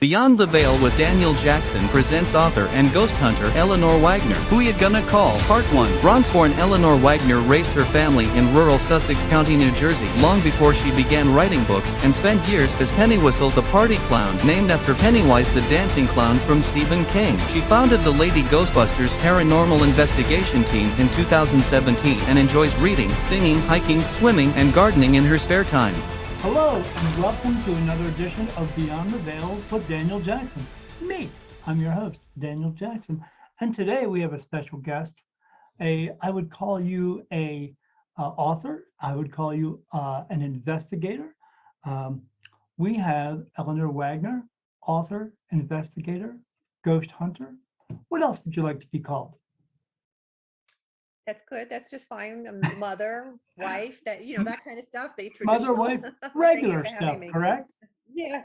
Beyond the Veil with Daniel Jackson presents author and ghost hunter Eleanor Wagner. Who ya gonna call? Part 1. Bronx-born Eleanor Wagner raised her family in rural Sussex County, New Jersey, long before she began writing books, and spent years as Pennywhistle the Party Clown, named after Pennywise the Dancing Clown from Stephen King. She founded the Lady Ghostbusters Paranormal Investigation Team in 2017 and enjoys reading, singing, hiking, swimming, and gardening in her spare time. Hello, and welcome to another edition of Beyond the Veil with Daniel Jackson. Me, I'm your host, Daniel Jackson, and today we have a special guest. I would call you a author. I would call you an investigator. We have Eleanor Wagner, author, investigator, ghost hunter. What else would you like to be called? That's good. That's just fine. Mother, wife, that that kind of stuff. The Mother, traditional. wife, Thank regular you for having stuff, me. correct? Yeah.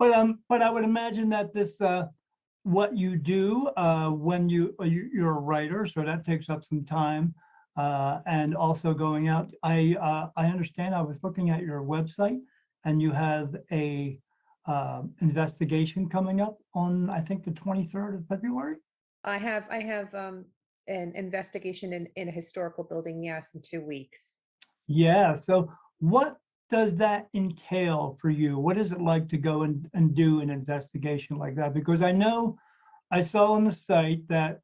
But I would imagine that this what you do when you're a writer, so that takes up some time, and also going out. I understand. I was looking at your website, and you have a investigation coming up on, I think, the 23rd of February. I have an investigation in a historical building, yes, in 2 weeks. Yeah. So what does that entail for you? What is it like to go and do an investigation like that? Because I know I saw on the site that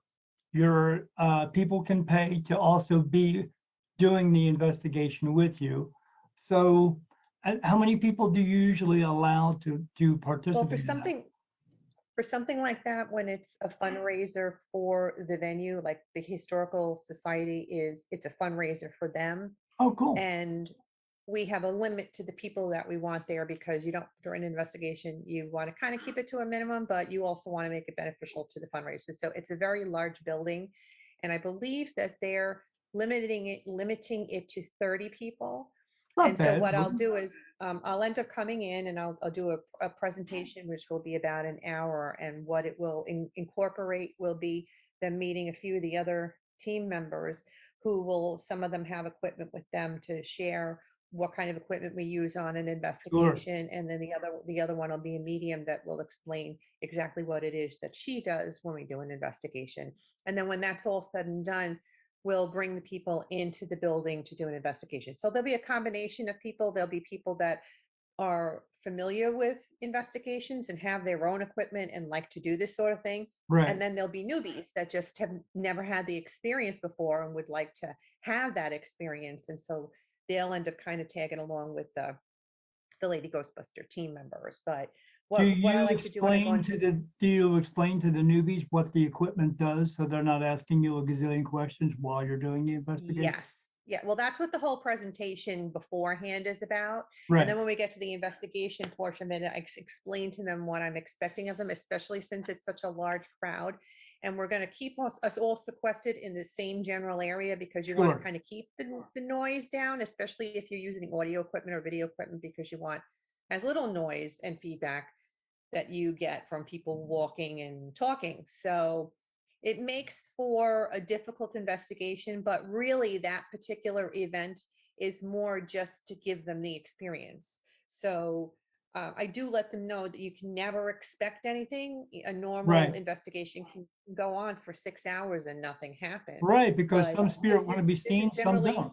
your people can pay to also be doing the investigation with you. So how many people do you usually allow to participate Well, in that? for something like that, when it's a fundraiser for the venue, like the Historical Society it's a fundraiser for them. Oh, cool. And we have a limit to the people that we want there because you don't, during an investigation, you want to kind of keep it to a minimum, but you also want to make it beneficial to the fundraiser. So it's a very large building. And I believe that they're limiting it to 30 people. Not And so bad. what I'll do is I'll end up coming in and I'll do a presentation, which will be about an hour. And what it will incorporate will be them meeting a few of the other team members who will, some of them have equipment with them to share what kind of equipment we use on an Sure. investigation. And then the other one will be a medium that will explain exactly what it is that she does when we do an investigation. And then when that's all said and done, we'll bring the people into the building to do an investigation. So there'll be a combination of people. There'll be people that are familiar with investigations and have their own equipment and like to do this sort of thing. Right. And then there'll be newbies that just have never had the experience before and would like to have that experience. And so they'll end up kind of tagging along with the Lady Ghostbuster team members. But Do what I you like to do when I go explain into do you explain to the newbies what the equipment does so they're not asking you a gazillion questions while you're doing the investigation? Yes. Yeah. Well, that's what the whole presentation beforehand is about. And Right. then when we get to the investigation portion of it, I explain to them what I'm expecting of them, especially since it's such a large crowd. And we're going to keep us all sequestered in the same general area because you want to Sure. kind of keep the noise down, especially if you're using audio equipment or video equipment, because you want as little noise and feedback that you get from people walking and talking. So it makes for a difficult investigation, but really that particular event is more just to give them the experience. So I do let them know that you can never expect anything. A normal Right. investigation can go on for 6 hours and nothing happen. Right, because But some spirit want to be this is seen, some generally don't.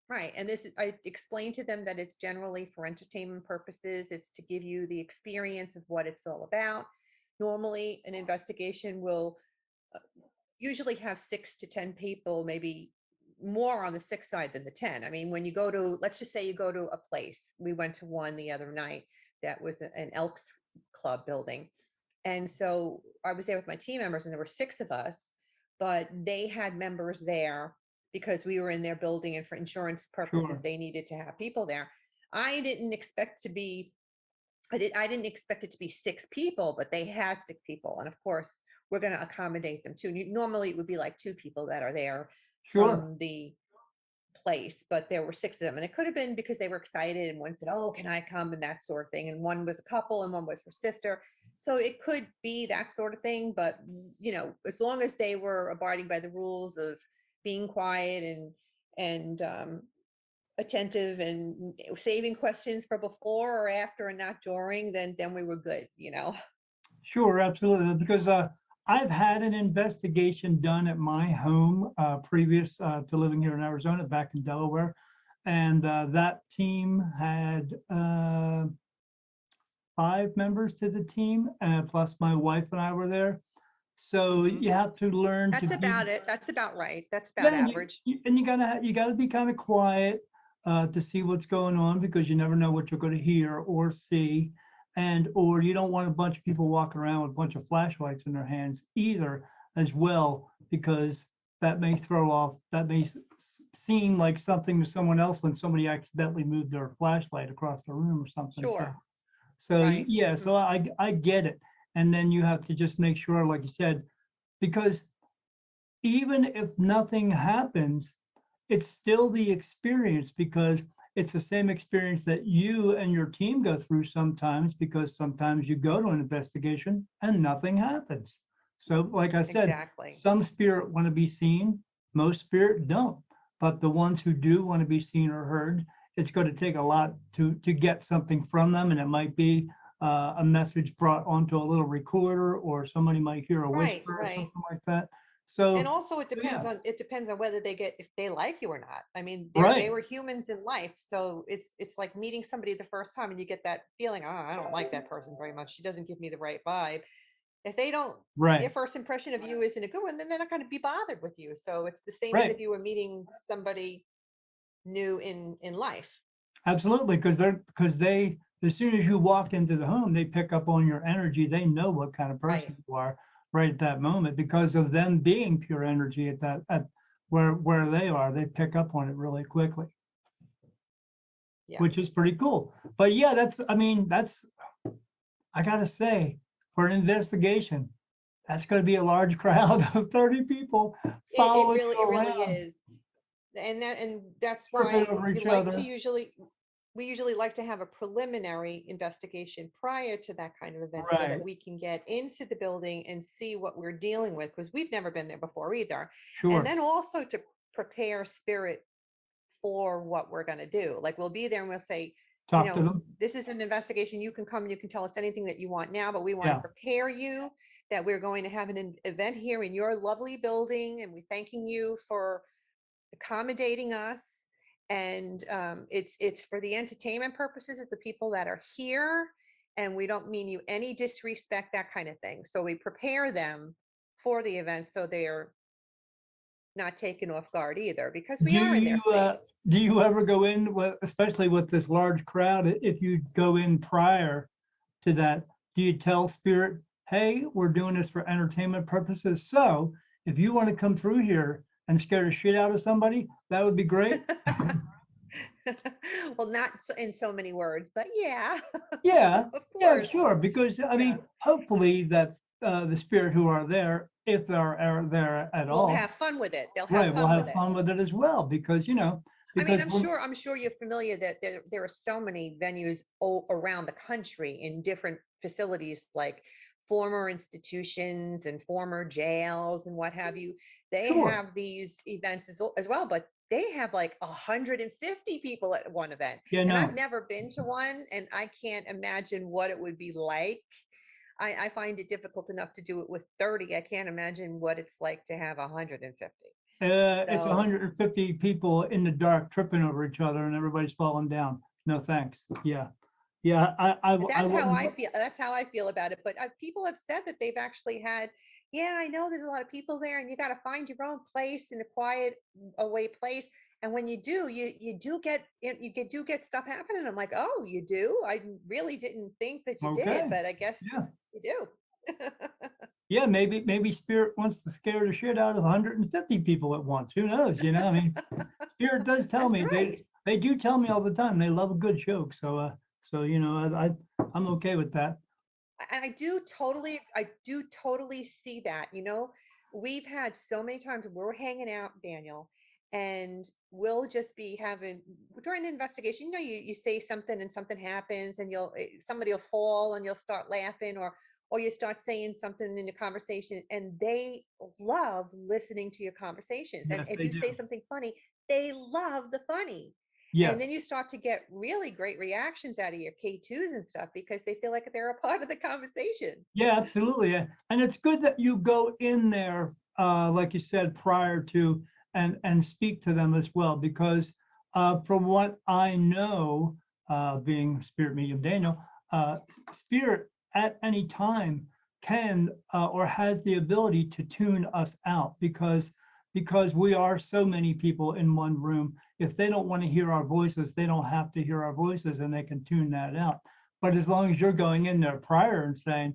right. And this is, I explained to them that it's generally for entertainment purposes. It's to give you the experience of what it's all about. Normally, an investigation will usually have 6 to 10 people, maybe more on the 6 side than the 10. I mean, when you go to, let's just say you go to a place, we went to one the other night that was an Elks Club building. And so I was there with my team members and there were 6 of us, but they had members there because we were in their building and for insurance purposes, Sure. they needed to have people there. I didn't expect to be I didn't expect it to be 6 people, but they had 6 people. And of course, we're going to accommodate them too. Normally, it would be like 2 people that are there Sure. from the place, but there were 6 of them. And it could have been because they were excited and one said, "Oh, can I come?" and that sort of thing. And one was a couple and one was her sister. So it could be that sort of thing. But, as long as they were abiding by the rules of being quiet and attentive and saving questions for before or after and not during, then we were good, you know? Sure, absolutely. Because I've had an investigation done at my home previous to living here in Arizona, back in Delaware, and that team had 5 members to the team, plus my wife and I were there. So Mhm. you have to learn to That's be, about it. That's about right. That's about yeah, average. and you gotta be kind of quiet to see what's going on, because you never know what you're going to hear or see, and or you don't want a bunch of people walking around with a bunch of flashlights in their hands either, as well, because that may seem like something to someone else when somebody accidentally moved their flashlight across the room or something. So Sure. so Right. yeah, Mhm. so I get it, and then you have to just make sure, like you said, because even if nothing happens, it's still the experience, because it's the same experience that you and your team go through sometimes, because sometimes you go to an investigation and nothing happens. So like I said, Exactly. some spirit want to be seen, most spirit don't. But the ones who do want to be seen or heard, it's going to take a lot to get something from them. And it might be a message brought onto a little recorder, or somebody might hear a Right, whisper or right. something like that. And So, also yeah, it depends on whether if they like you or not. I mean, they right, were humans in life, so it's like meeting somebody the first time and you get that feeling, oh, I don't like that person very much. She doesn't give me the right vibe. If they don't, their right, first impression of you isn't a good one, then they're not going to be bothered with you. So it's the same as right. if you were meeting somebody new in life. Absolutely, because as soon as you walk into the home, they pick up on your energy. They know what kind of Right. person you are right at that moment, because of them being pure energy at where they are. They pick up on it really quickly, which Yes. is pretty cool. But yeah, I mean, I gotta say, for an investigation, that's going to be a large crowd of 30 people following you It really around, is. And that's tripping why over each other. we usually like to have a preliminary investigation prior to that kind of event so that Right, we can get into the building and see what we're dealing with, because we've never been there before either. And sure. then also to prepare spirit for what we're going to do. Like we'll be there and we'll say, you Talk to know, them. this is an investigation. You can come and you can tell us anything that you want now, but we want to Yeah. prepare you that we're going to have an event here in your lovely building, and we're thanking you for accommodating us. And it's for the entertainment purposes of the people that are here, and we don't mean you any disrespect, that kind of thing. So we prepare them for the event so they're not taken off guard either, because we Do are in their you space. do you ever go in, especially with this large crowd? If you go in prior to that, do you tell spirit, "Hey, we're doing this for entertainment purposes. So if you want to come through here and scare the shit out of somebody, that would be great." Well, not in so many words, but yeah, Yeah, of yeah, course. sure. Because I Yeah. mean, hopefully that the spirit who are there, if are there at We'll all, have fun with it. They'll have right, will fun with have it. fun with it as well. Because I mean, because we're I'm sure you're familiar that there are so many venues around the country in different facilities, like former institutions and former jails and what have you. They sure. have these events as well, but they have like 150 people at one event. Yeah, And I've no. never been to one, and I can't imagine what it would be like. I find it difficult enough to do it with 30. I can't imagine what it's like to have 150. It's So 150 people in the dark tripping over each other and everybody's falling down. No thanks. Yeah. Yeah. I that's how wouldn't. I feel. That's how I feel about it. But people have said that they've actually had, yeah, I know there's a lot of people there, and you got to find your own place in a quiet, away place. And when you do, you do get do get stuff happening. I'm like, oh, you do? I really didn't think that you did, Okay. but I guess Yeah. you do. Yeah. Maybe spirit wants to scare the shit out of 150 people at once. Who knows? I mean, spirit does tell That's me, right. they do tell me all the time. They love a good joke. So I'm okay with that. I do totally see that. You know, we've had so many times we're hanging out, Daniel, and we'll just be having during the investigation, you know, you say something and something happens and somebody will fall and you'll start laughing, or you start saying something in the conversation, and they love listening to your conversations. And Yes, if they you say do. something funny, they love the funny. Yes. And then you start to get really great reactions out of your K2s and stuff because they feel like they're a part of the conversation. Yeah, absolutely. And it's good that you go in there, like you said, prior to and speak to them as well, because from what I know, being spirit medium Daniel, spirit at any time can or has the ability to tune us out because we are so many people in one room. If they don't want to hear our voices, they don't have to hear our voices, and they can tune that out. But as long as you're going in there prior and saying,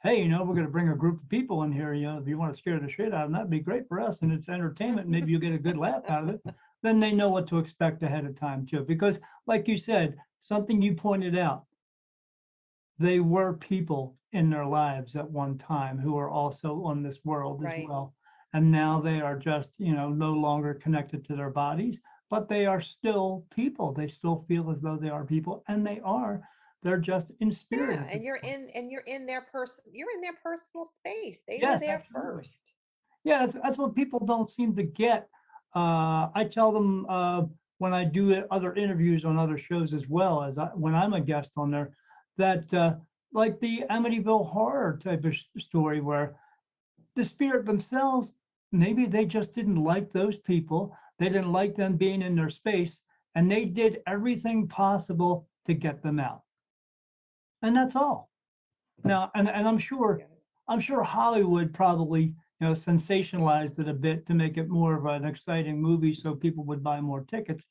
hey, we're going to bring a group of people in here, if you want to scare the shit out of them, that'd be great for us. And it's entertainment. Maybe you'll get a good laugh out of it. Then they know what to expect ahead of time too. Because like you said, something you pointed out, they were people in their lives at one time who are also on this world as Right. well. And now they are just, no longer connected to their bodies, but they are still people. They still feel as though they are people, and they are. They're just in spirit Yeah, at this and you're point. in their personal space. They were Yes, there absolutely. first. Yeah, that's what people don't seem to get. I tell them when I do other interviews on other shows as well as when I'm a guest on there, that like the Amityville horror type of story where the spirit themselves, maybe they just didn't like those people. They didn't like them being in their space, and they did everything possible to get them out. And that's all. Now, and Yeah. I'm sure Hollywood probably, sensationalized it a bit to make it more of an exciting movie so people would buy more tickets.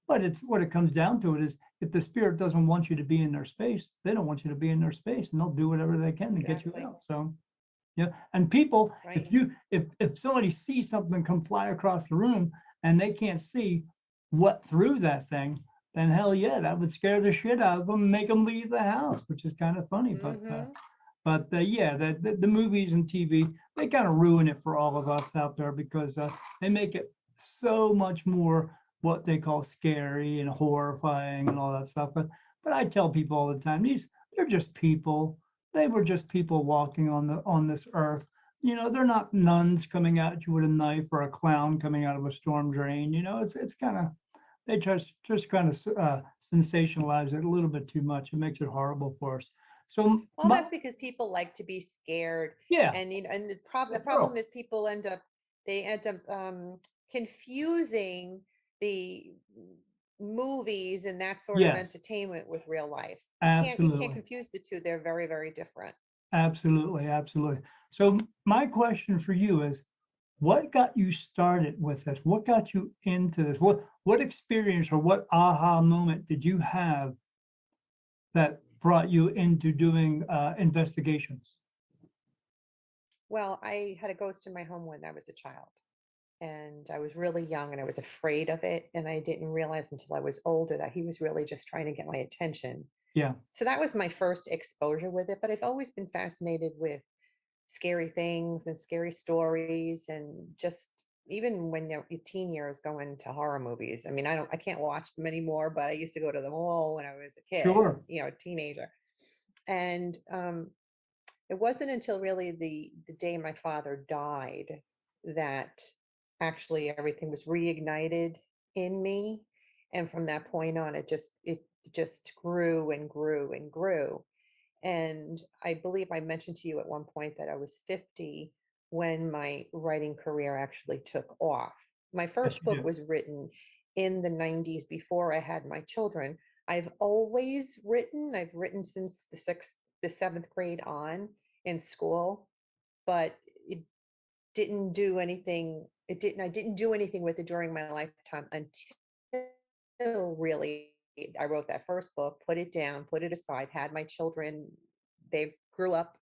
But it's what it comes down to it is if the spirit doesn't want you to be in their space, they don't want you to be in their space, and they'll do whatever they can to get you Exactly. out. So yeah, and people, Right. if somebody sees something come fly across the room and they can't see what threw that thing, then hell yeah, that would scare the shit out of them and make them leave the house, which is kind of funny. Mm-hmm. But yeah, the movies and TV, they kind of ruin it for all of us out there because they make it so much more what they call scary and horrifying and all that stuff. But I tell people all the time, they're just people. They were just people walking on this earth. They're not nuns coming at you with a knife or a clown coming out of a storm drain. It's kind of they just kind of sensationalize it a little bit too much. It makes it horrible for us. So Well, that's because people like to be scared, yeah, and and the the problem world. is people they end up confusing the movies and that sort of Yes, entertainment with real life. You can't absolutely. confuse the two. They're very, very different. Absolutely, absolutely. So my question for you is, what got you started with this? What got you into this? What experience or what aha moment did you have that brought you into doing investigations? Well, I had a ghost in my home when I was a child, and I was really young and I was afraid of it, and I didn't realize until I was older that he was really just trying to get my attention. Yeah, So that was my first exposure with it, but I've always been fascinated with scary things and scary stories, and just even when you're your teen years going to horror movies. I mean, I can't watch them anymore, but I used to go to them all when I was a kid, sure. a teenager. And it wasn't until really the day my father died that actually everything was reignited in me. And from that point on, it just grew and grew and grew. And I believe I mentioned to you at one point that I was 50 when my writing career actually took off. My Yes, first you book do. was written in the 90s before I had my children. I've always written. I've written since the seventh grade on in school, but it didn't do anything. I didn't do anything with it during my lifetime until really I wrote that first book, put it down, put it aside, had my children. They grew up,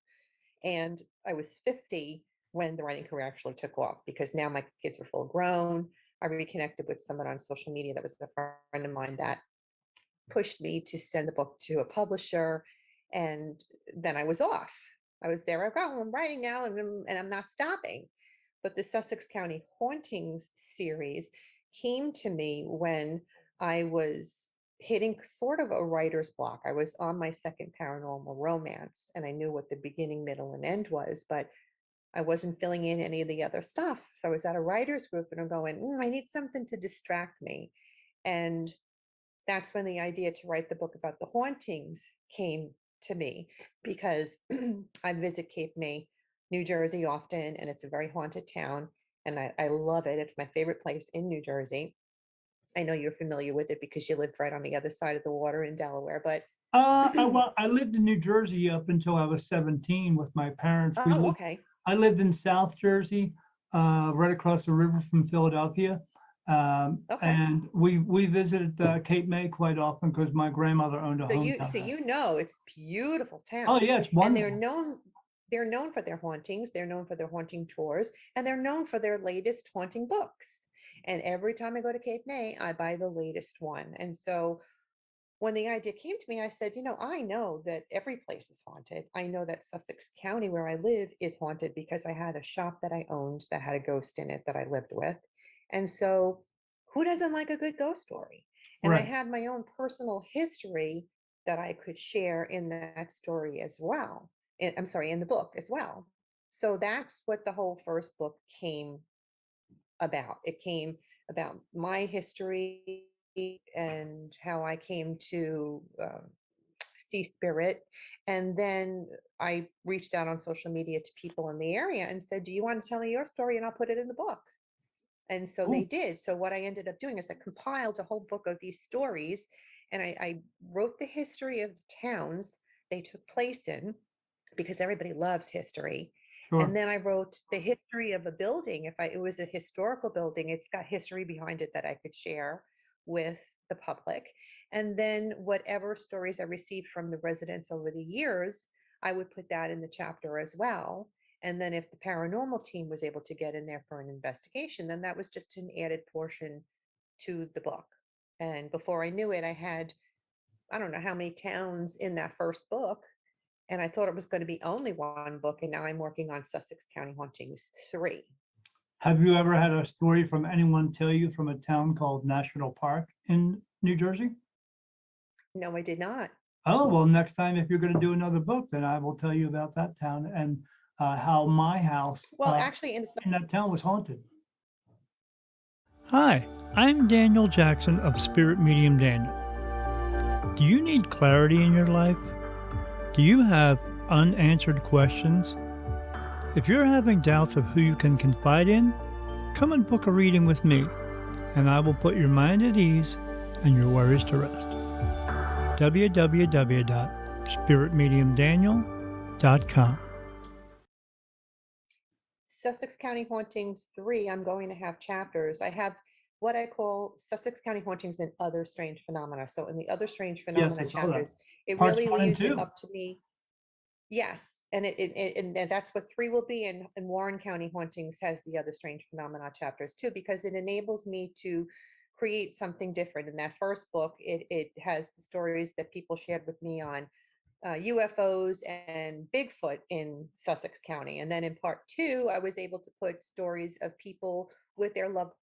and I was 50 when the writing career actually took off because now my kids are full grown. I reconnected with someone on social media that was a friend of mine that pushed me to send the book to a publisher, and then I was off. I was there. I go, I'm writing now, and I'm not stopping. But the Sussex County Hauntings series came to me when I was hitting sort of a writer's block. I was on my second paranormal romance, and I knew what the beginning, middle, and end was, but I wasn't filling in any of the other stuff. So I was at a writer's group, and I'm going, I need something to distract me. And that's when the idea to write the book about the hauntings came to me, because I visit Cape May, New Jersey often, and it's a very haunted town, and I love it. It's my favorite place in New Jersey. I know you're familiar with it because you lived right on the other side of the water in Delaware, but Well, I lived in New Jersey up until I was 17 with my parents. oh, okay. I lived in South Jersey, right across the river from Philadelphia. Okay. And we visited Cape May quite often because my grandmother owned a So hometown there. you know it's a beautiful Oh, town. yeah, it's And wonderful. they're known for their hauntings, they're known for their haunting tours, and they're known for their latest haunting books. And every time I go to Cape May, I buy the latest one. And so when the idea came to me, I said, I know that every place is haunted. I know that Sussex County, where I live, is haunted because I had a shop that I owned that had a ghost in it that I lived with. And so, who doesn't like a good ghost story? And I Right. had my own personal history that I could share in that story as well. I'm sorry, in the book as well. So that's what the whole first book came about. It came about my history and how I came to see spirit. And then I reached out on social media to people in the area and said, "Do you want to tell me your story? And I'll put it in the book." And so they Cool. did. So what I ended up doing is I compiled a whole book of these stories, and I wrote the history of the towns they took place in, because everybody loves history. And Sure. then I wrote the history of a building. If it was a historical building, it's got history behind it that I could share with the public. And then whatever stories I received from the residents over the years, I would put that in the chapter as well. And then if the paranormal team was able to get in there for an investigation, then that was just an added portion to the book. And before I knew it, I don't know how many towns in that first book, and I thought it was going to be only one book, and now I'm working on Sussex County Hauntings 3. Have you ever had a story from anyone tell you from a town called National Park in New Jersey? No, I did not. Oh, well, next time if you're going to do another book, then I will tell you about that town and how my house Well, actually, in that town was haunted. Hi, I'm Daniel Jackson of Spirit Medium Daniel. Do you need clarity in your life? Do you have unanswered questions? If you're having doubts of who you can confide in, come and book a reading with me, and I will put your mind at ease and your worries to rest. www.spiritmediumdaniel.com. Sussex County Hauntings 3, I'm going to have chapters. I have what I call Sussex County Hauntings and Other Strange Phenomena. So in the Other Strange Yes, Phenomena I saw that. chapters, it Parts really 1 and leaves it 2. up to me. Yes, and that's what 3 will be, and Warren County Hauntings has the Other Strange Phenomena chapters too, because it enables me to create something different. In that first book, it has the stories that people shared with me on UFOs and Bigfoot in Sussex County. And then in part 2, I was able to put stories of people with their loved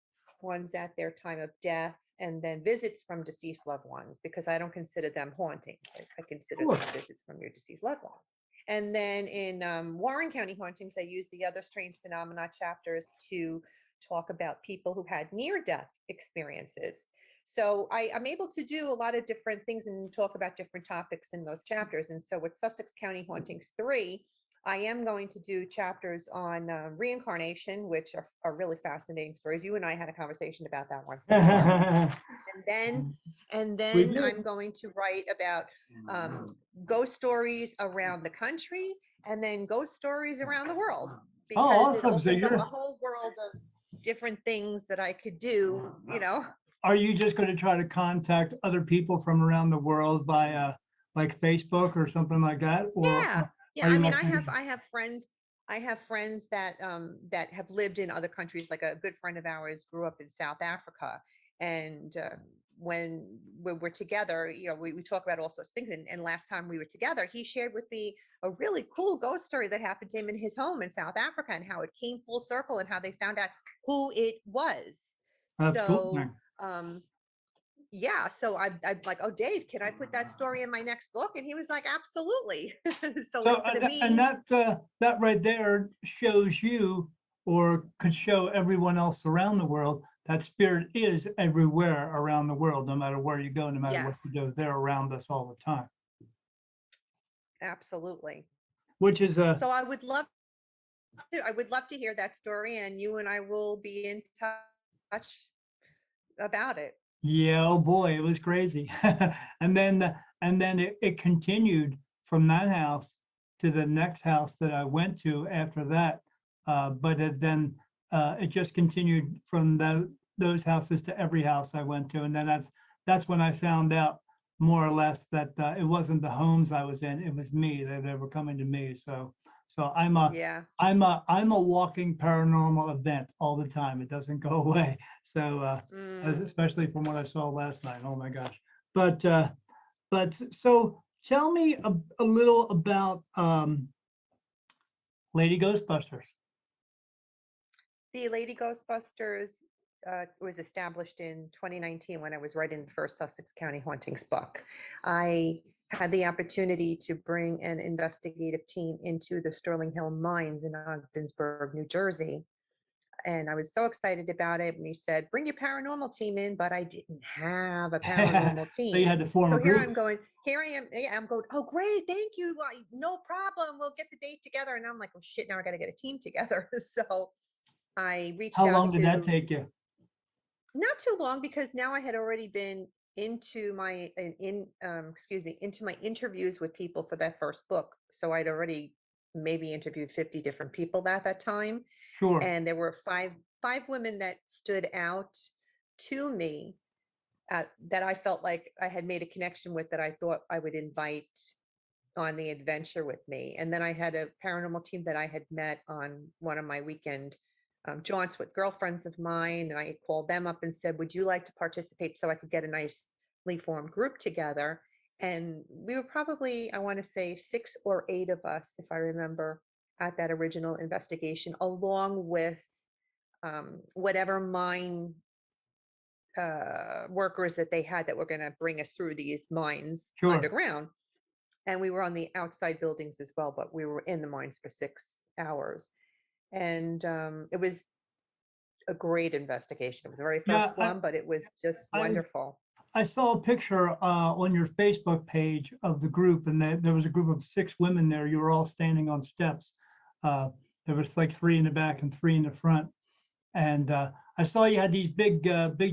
ones at their time of death, and then visits from deceased loved ones, because I don't consider them hauntings. I consider Cool. them visits from your deceased loved ones. And then in Warren County Hauntings, I use the Other Strange Phenomena chapters to talk about people who had near-death experiences. So I'm able to do a lot of different things and talk about different topics in those chapters. And so with Sussex County Hauntings 3, I am going to do chapters on reincarnation, which are really fascinating stories. You and I had a conversation about that once before. And then We did. I'm going to write about ghost stories around the country, and then ghost stories around the world, because it Awesome. So opens up a whole world of different things that I could do. are you just going to try to contact other people from around the world via like Facebook or something like that? Or Yeah. Yeah. are I you mean, actually? I have friends that have lived in other countries. Like a good friend of ours grew up in South Africa, and when we're together, we talk about all sorts of things. And last time we were together, he shared with me a really cool ghost story that happened to him in his home in South Africa, and how it came full circle, and how they found out who it was. That's cool. So, yeah, so I'm like, "Oh, Dave, can I put that story in my next book?" And he was like, "Absolutely." So So it's going to and be, that right there shows you, or could show everyone else around the world, that spirit is everywhere around the world, no matter where you go, no matter what Yes, you do, they're around us all the time. absolutely. Which is a So I would love to hear that story, and you and I will be in touch about it. Yeah, oh boy, it was crazy. And then it continued from that house to the next house that I went to after that. But it just continued from those houses to every house I went to. And then that's when I found out more or less that it wasn't the homes I was in, it was me, that they were coming to me. So Yeah. I'm a walking paranormal event all the time. It doesn't go away. So Mm. especially from what I saw last night. Oh my gosh. But so tell me a little about Lady Ghostbusters. The Lady Ghostbusters was established in 2019 when I was writing the first Sussex County Hauntings book. I had the opportunity to bring an investigative team into the Sterling Hill mines in Ogdensburg, New Jersey. And I was so excited about it. And he said, bring your paranormal team in, but I didn't have a paranormal So you team. had to form So a here group. I'm going, here I am. Yeah, I'm going, oh, great. Thank you. No problem. We'll get the date together. And I'm like, oh, shit, now I got to get a team together. So I reached How out long did that to, take you? not too long, because now I had already been into my excuse me, into my interviews with people for that first book. So I'd already maybe interviewed 50 different people at that time, Sure. and there were five women that stood out to me, that I felt like I had made a connection with, that I thought I would invite on the adventure with me. And then I had a paranormal team that I had met on one of my weekend jaunts with girlfriends of mine. And I called them up and said, would you like to participate, so I could get a nicely formed group together? And we were probably, I want to say 6 or 8 of us, if I remember, at that original investigation, along with whatever mine workers that they had that were going to bring us through these mines Sure. underground. And we were on the outside buildings as well, but we were in the mines for 6 hours. And it was a great investigation. It was the very Yeah, first one, but it was just I wonderful. I saw a picture on your Facebook page of the group, and there was a group of 6 women there. You were all standing on steps. Uh, there was like 3 in the back and 3 in the front. And I saw you had these big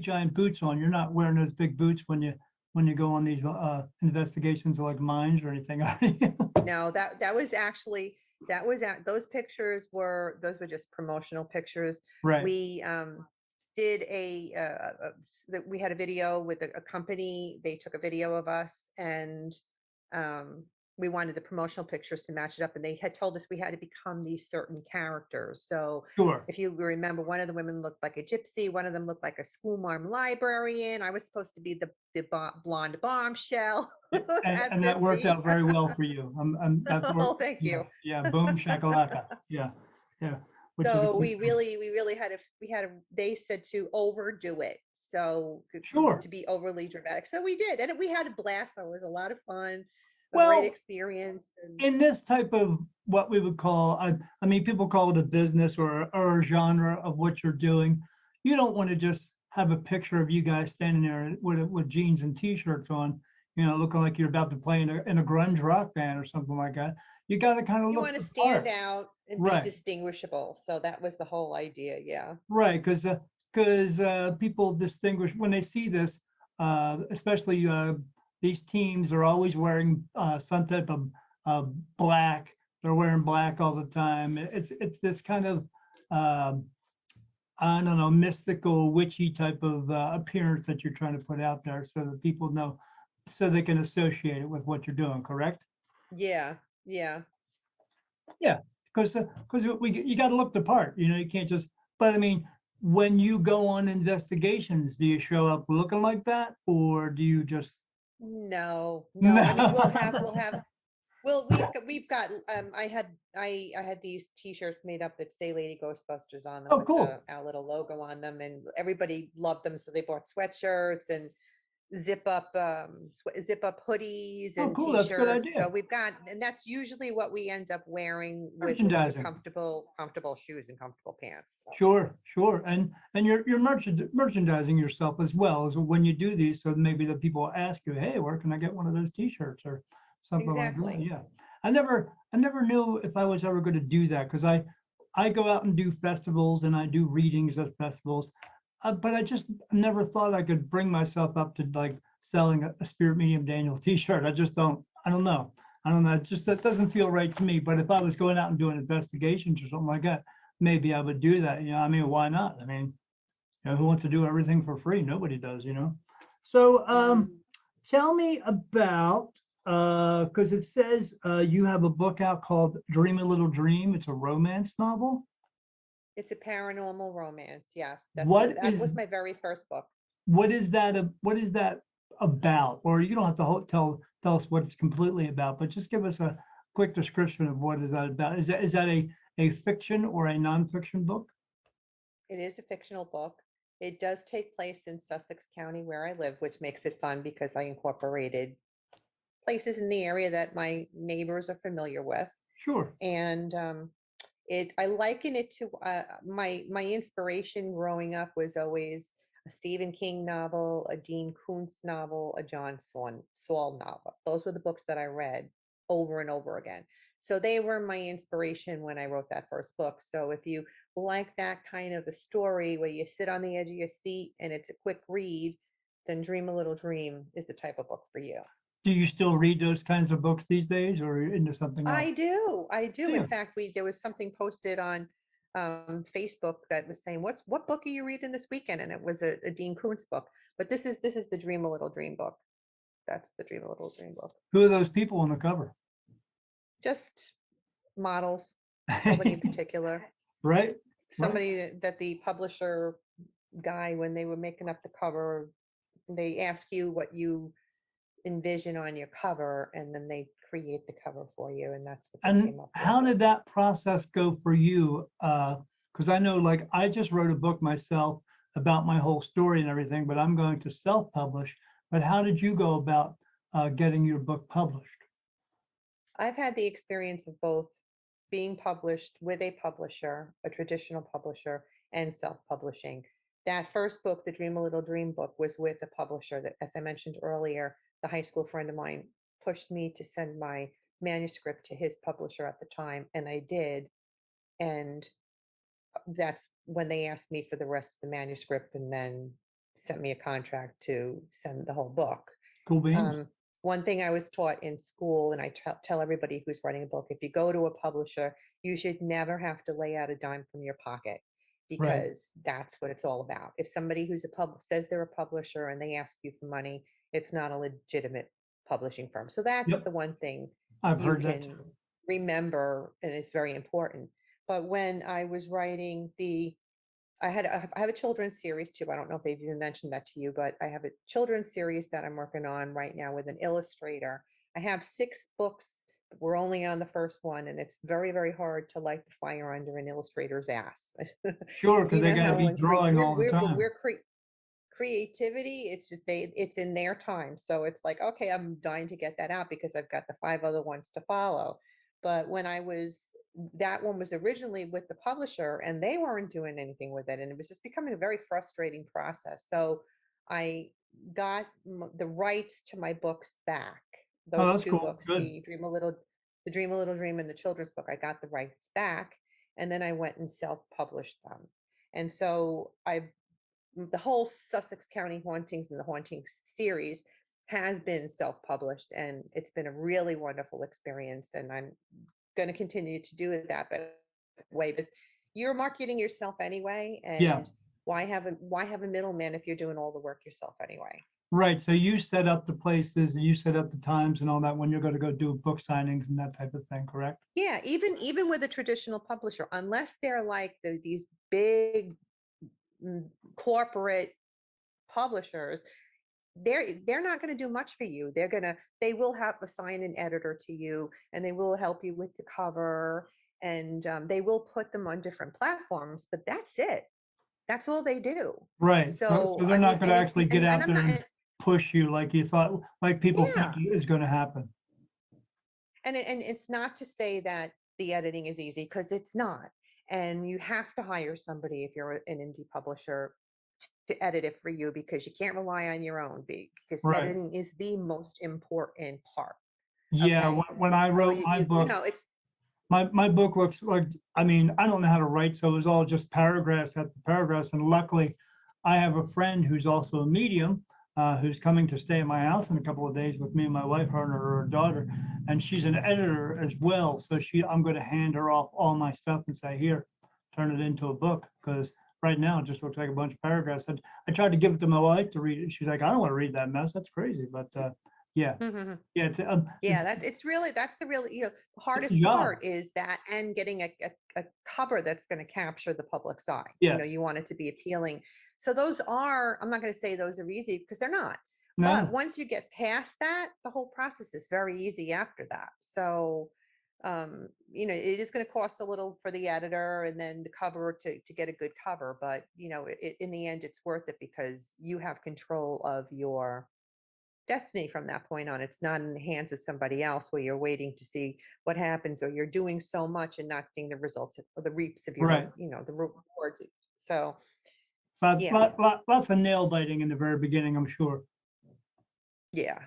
giant boots on. You're not wearing those big boots when you go on these investigations like mines or anything, are you? No, that was actually, those were just promotional pictures. Right. We did that. We had a video with a company. They took a video of us, and um, we wanted the promotional pictures to match it up. And they had told us we had to become these certain characters. So Sure. if you remember, one of the women looked like a gypsy, one of them looked like a schoolmarm librarian. I was supposed to be the blonde bombshell at And that worked 50. out very well for you. That Oh, worked. thank Yeah. you. Yeah. Boom shakalaka. Yeah. Yeah. Which is a So good thing. we really they said to overdo it. So Sure. to be overly dramatic. So we did. And we had a blast. It was a lot of fun, a great Well, experience. And in this type of what we would call, I mean, people call it a business or a genre of what you're doing. You don't want to just have a picture of you guys standing there with jeans and t-shirts on, looking like you're about to play in a grunge rock band or something like that. You got to kind of you look want to the stand part. out and be Right, distinguishable. So that was the whole idea. Yeah. right, because people distinguish when they see this, especially these teams are always wearing some type of black. They're wearing black all the time. It's this kind of um, I don't know, mystical, witchy type of appearance that you're trying to put out there, so that people know, so they can associate it with what you're doing. Correct? Yeah. Yeah. Yeah, because you got to look the part. You can't just. But I mean, when you go on investigations, do you show up looking like that, or do you just? No, no. I mean, we'll No. have Well, we've got I had these t-shirts made up that say Lady Ghostbusters on them Oh, with cool. our little logo on them, and everybody loved them, so they bought sweatshirts. And zip up hoodies Oh, and cool. That's a good t-shirts. So idea. we've got, and that's usually what we end up wearing with Merchandising. comfortable shoes and comfortable pants. So. Sure, sure. And you're merchandising yourself as well as when you do these. So maybe the people will ask you, hey, where can I get one of those T-shirts or something like that? Exactly. Yeah. I never knew if I was ever going to do that because I go out and do festivals and I do readings at festivals, but I just never thought I could bring myself up to like selling a Spirit Medium Daniel T-shirt. I just don't. I don't know. I don't know. It just that doesn't feel right to me. But if I was going out and doing investigations or something like that, maybe I would do that. I mean, why not? I mean, who wants to do everything for free? Nobody does. So, Mm. tell me about because it says you have a book out called Dream a Little Dream. It's a romance novel. It's a paranormal romance. Yes, What that is was my very first book. what is that about? Or you don't have to tell us what it's completely about, but just give us a quick description of what is that about. Is that a fiction or a nonfiction book? It is a fictional book. It does take place in Sussex County where I live, which makes it fun because I incorporated places in the area that my neighbors are familiar with. Sure. And I liken it to my inspiration growing up was always a Stephen King novel, a Dean Koontz novel, a John Saul novel. Those were the books that I read over and over again. So they were my inspiration when I wrote that first book. So if you like that kind of a story where you sit on the edge of your seat and it's a quick read, then Dream a Little Dream is the type of book for you. Do you still read those kinds of books these days, or are you into something else? I do. I do. Yeah. In fact, there was something posted on Facebook that was saying, what book are you reading this weekend?" And it was a Dean Koontz book. But this is the Dream a Little Dream book. That's the Dream a Little Dream book. Who are those people on the cover? Just models, nobody in particular. Right? Right. Somebody that the publisher guy, when they were making up the cover, they ask you what you envision on your cover, and then they create the cover for you, and that's what they And came up with. how did that process go for you? Because I know, like, I just wrote a book myself about my whole story and everything, but I'm going to self-publish. But how did you go about getting your book published? I've had the experience of both being published with a publisher, a traditional publisher, and self-publishing. That first book, the Dream a Little Dream book, was with a publisher that, as I mentioned earlier, the high school friend of mine pushed me to send my manuscript to his publisher at the time, and I did. And that's when they asked me for the rest of the manuscript and then sent me a contract to send the whole book. Cool beans. One thing I was taught in school, and I tell everybody who's writing a book, if you go to a publisher, you should never have to lay out a dime from your pocket Right. because that's what it's all about. If somebody who's says they're a publisher and they ask you for money, it's not a legitimate publishing firm. So that's Yep. the one thing I've you heard that can too. remember, and it's very important. But when I was writing I have a children's series too. I don't know if they've even mentioned that to you, but I have a children's series that I'm working on right now with an illustrator. I have 6 books. But we're only on the first one, and it's very, very hard to light the fire under an illustrator's ass. Sure, because You they know got to how be when drawing all the time. creativity, it's just it's in their time. So it's like, okay, I'm dying to get that out because I've got the 5 other ones to follow. But that one was originally with the publisher and they weren't doing anything with it. And it was just becoming a very frustrating process. So I got the rights to my books back. Oh, Those that's 2 cool. books, Good. the Dream a Little Dream and the children's book, I got the rights back. And then I went and self-published them. And so the whole Sussex County Hauntings and the Hauntings series has been self-published, and it's been a really wonderful experience. And I'm going to continue to do it that way because you're marketing yourself anyway, Yeah. and why have a middleman if you're doing all the work yourself anyway? Right. So you set up the places and you set up the times and all that when you're going to go do book signings and that type of thing, correct? Yeah, even with a traditional publisher, unless they're like these big corporate publishers, they're not going to do much for you. They will have assign an editor to you, and they will help you with the cover, and they will put them on different platforms, but that's it. That's all they do. Right. So So they're I not mean, going to actually get and out I'm there not, and push you like you thought, like people think Yeah. is going to happen. And it's not to say that the editing is easy, because it's not. And you have to hire somebody if you're an indie publisher to edit it for you, because you can't rely on your own, because Right. editing is the most important part. Yeah. Okay. When I So wrote my you book, know, it's my book looks like, I mean, I don't know how to write, so it was all just paragraphs after paragraphs. And luckily, I have a friend who's also a medium, who's coming to stay at my house in a couple of days with me and my wife, her and her daughter, and she's an editor as well. So I'm going to hand her off all my stuff and say, here, turn it into a book, because right now it just looks like a bunch of paragraphs. And I tried to give it to my wife to read it. She's like, I don't want to read that mess. That's crazy. But yeah, yeah, yeah, that's the real, the it's a hardest job. part is that, and getting a cover that's going to capture the public's eye. Yes. You want it to be appealing. So those are, I'm not going to say those are easy, because they're not. But No. once you get past that, the whole process is very easy after that. So, it is going to cost a little for the editor and then the cover to get a good cover. But, in the end, it's worth it, because you have control of your destiny from that point on. It's not in the hands of somebody else where you're waiting to see what happens, or you're doing so much and not seeing the results or the reaps of your, Right. the rewards. So, But yeah, lots of nail biting in the very beginning, I'm sure. yeah.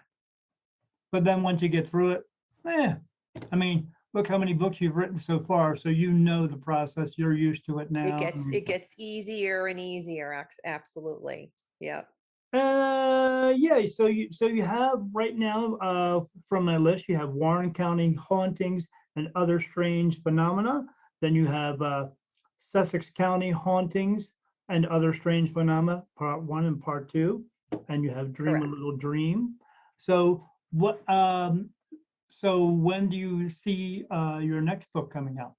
But then once you get through it, I mean, look how many books you've written so far. So you know the process. You're used to it now. It gets easier and easier. Absolutely. Yep. Yeah. So you have right now, from my list, you have Warren County Hauntings and Other Strange Phenomena. Then you have Sussex County Hauntings and Other Strange Phenomena, Part 1 and Part 2. And you have Dream a Correct. Little Dream. So what? So when do you see your next book coming out?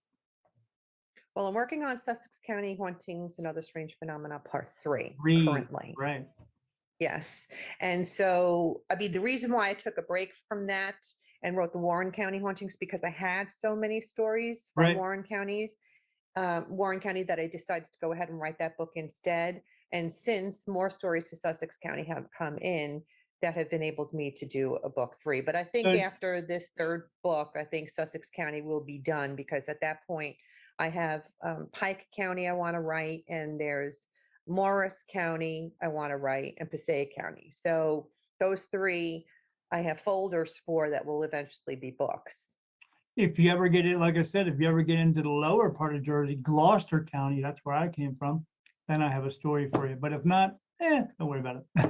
Well, I'm working on Sussex County Hauntings and Other Strange Phenomena Part 3 Read, currently. right? Yes. And so, I mean, the reason why I took a break from that and wrote the Warren County Hauntings, because I had so many stories from Right. Warren County, that I decided to go ahead and write that book instead. And since more stories for Sussex County have come in, that have enabled me to do a book 3. But I think So after this third book, I think Sussex County will be done, because at that point I have Pike County I want to write, and there's Morris County I want to write, and Passaic County. So those 3 I have folders for that will eventually be books. if you ever get it, like I said, if you ever get into the lower part of Jersey, Gloucester County, that's where I came from, then I have a story for you. But if not, don't worry about it.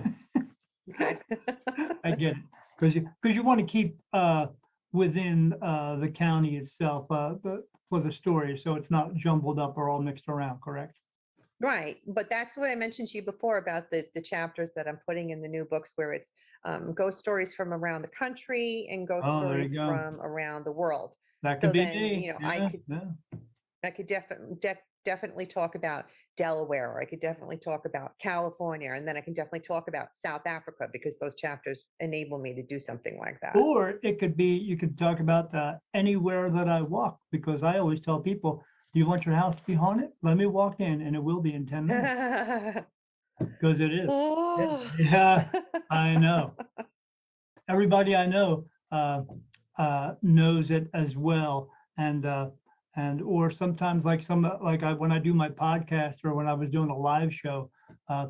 Okay. I get it, because you want to keep within the county itself, for the story, so it's not jumbled up or all mixed around. Correct? Right. But that's what I mentioned to you before about the chapters that I'm putting in the new books, where it's ghost stories from around the country and ghost Oh, there you stories go. from around the world. That So could be then, me. Yeah, yeah. I could definitely talk about Delaware, or I could definitely talk about California, and then I can definitely talk about South Africa, because those chapters enable me to do something like that. Or it could be, you could talk about anywhere that I walk, because I always tell people, do you want your house to be haunted? Let me walk in and it will be in 10 minutes, because it is. Oh. Yeah, I know. Everybody I know knows it as well. Or sometimes when I do my podcast, or when I was doing a live show,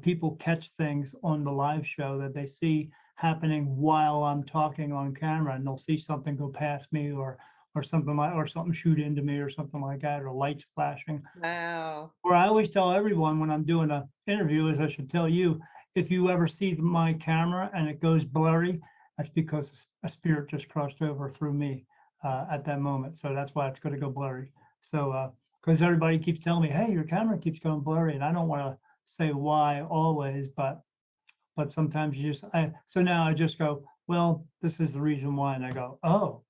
people catch things on the live show that they see happening while I'm talking on camera, and they'll see something go past me, or something shoot into me, or something like that, or lights flashing. Wow. Or I always tell everyone when I'm doing an interview, as I should tell you, if you ever see my camera and it goes blurry, that's because a spirit just crossed over through me at that moment. So that's why it's going to go blurry. So because everybody keeps telling me, hey, your camera keeps going blurry, and I don't want to say why always, but sometimes so now I just go, well, this is the reason why, and I go, oh,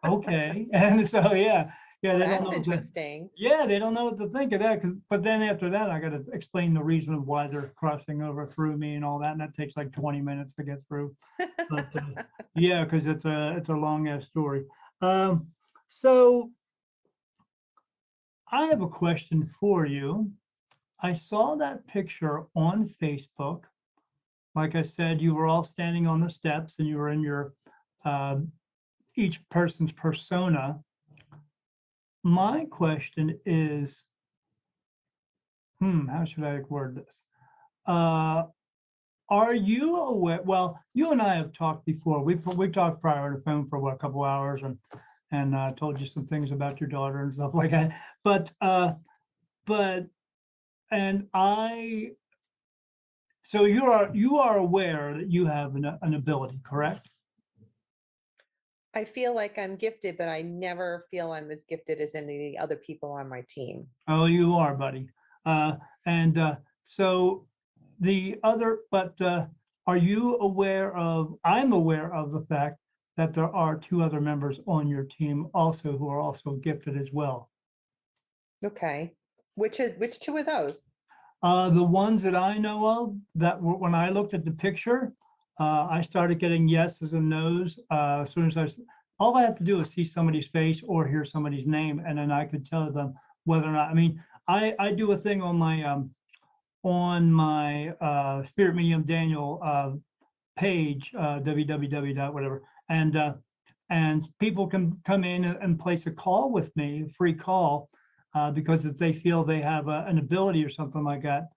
okay. And so yeah, Well, they don't that's know interesting. they don't know what to think of that. But then after that, I got to explain the reason of why they're crossing over through me and all that, and that takes like 20 minutes to get through. But yeah, because it's a long ass story. So I have a question for you. I saw that picture on Facebook like I said, you were all standing on the steps and you were in your each person's persona. My question is, how should I word this? Are you aware? Well, you and I have talked before. We talked prior on the phone for a couple hours, and told you some things about your daughter and stuff like that. But so you are aware that you have an ability, correct? I feel like I'm gifted, but I never feel I'm as gifted as any of the other people on my team. Oh, you are, buddy. So the other, but are you aware of? I'm aware of the fact that there are 2 other members on your team also who are also gifted as well. Okay. Which 2 of those? The ones that I know of, that when I looked at the picture, I started getting yeses and nos as soon as all I have to do is see somebody's face or hear somebody's name, and then I could tell them whether or not. I mean, I do a thing on my Spirit Medium Daniel page, www. whatever, and people can come in and place a call with me, a free call, because if they feel they have an ability or something like that,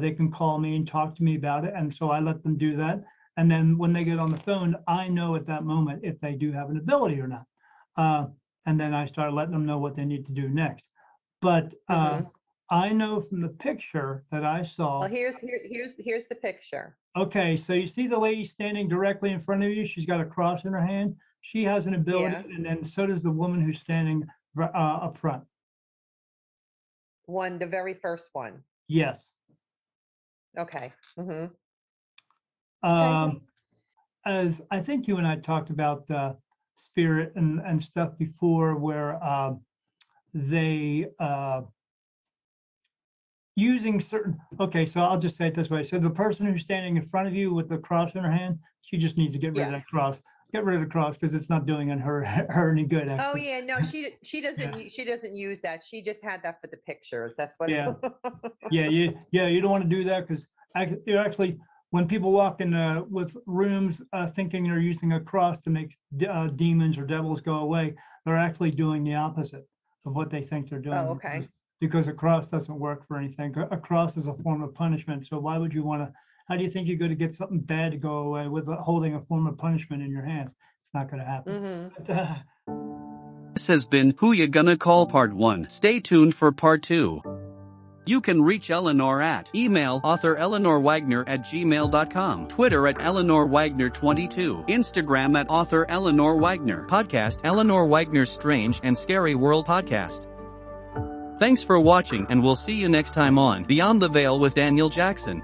they can call me and talk to me about it. And so I let them do that. And then when they get on the phone, I know at that moment if they do have an ability or not. And then I start letting them know what they need to do next. But I know from the picture that I saw. Well, here's the picture. Okay, so you see the lady standing directly in front of you. She's got a cross in her hand. She has an ability, and then so does the woman who's standing up front. The very first one. Yes. Okay. As I think you and I talked about spirit and stuff before, where they using certain. Okay, so I'll just say it this way. So the person who's standing in front of you with the cross in her hand, she just needs to get rid of that cross. Get rid of the cross because it's not doing her any good. Actually. Oh yeah, no, she doesn't she doesn't use that. She just had that for the pictures. That's what. Yeah, you don't want to do that because actually when people walk in with rooms thinking they're using a cross to make demons or devils go away, they're actually doing the opposite of what they think they're doing. Oh, okay. Because a cross doesn't work for anything. A cross is a form of punishment. So why would you want to? How do you think you're going to get something bad to go away with holding a form of punishment in your hands? It's not going to happen. But, this has been Who Ya Gonna Call Part 1. Stay tuned for Part 2. You can reach Eleanor at email author eleanorwagner@gmail.com, Twitter at Eleanor Wagner 22, Instagram at author Eleanor Wagner, podcast Eleanor Wagner's Strange and Scary World Podcast. Thanks for watching, and we'll see you next time on Beyond the Veil with Daniel Jackson.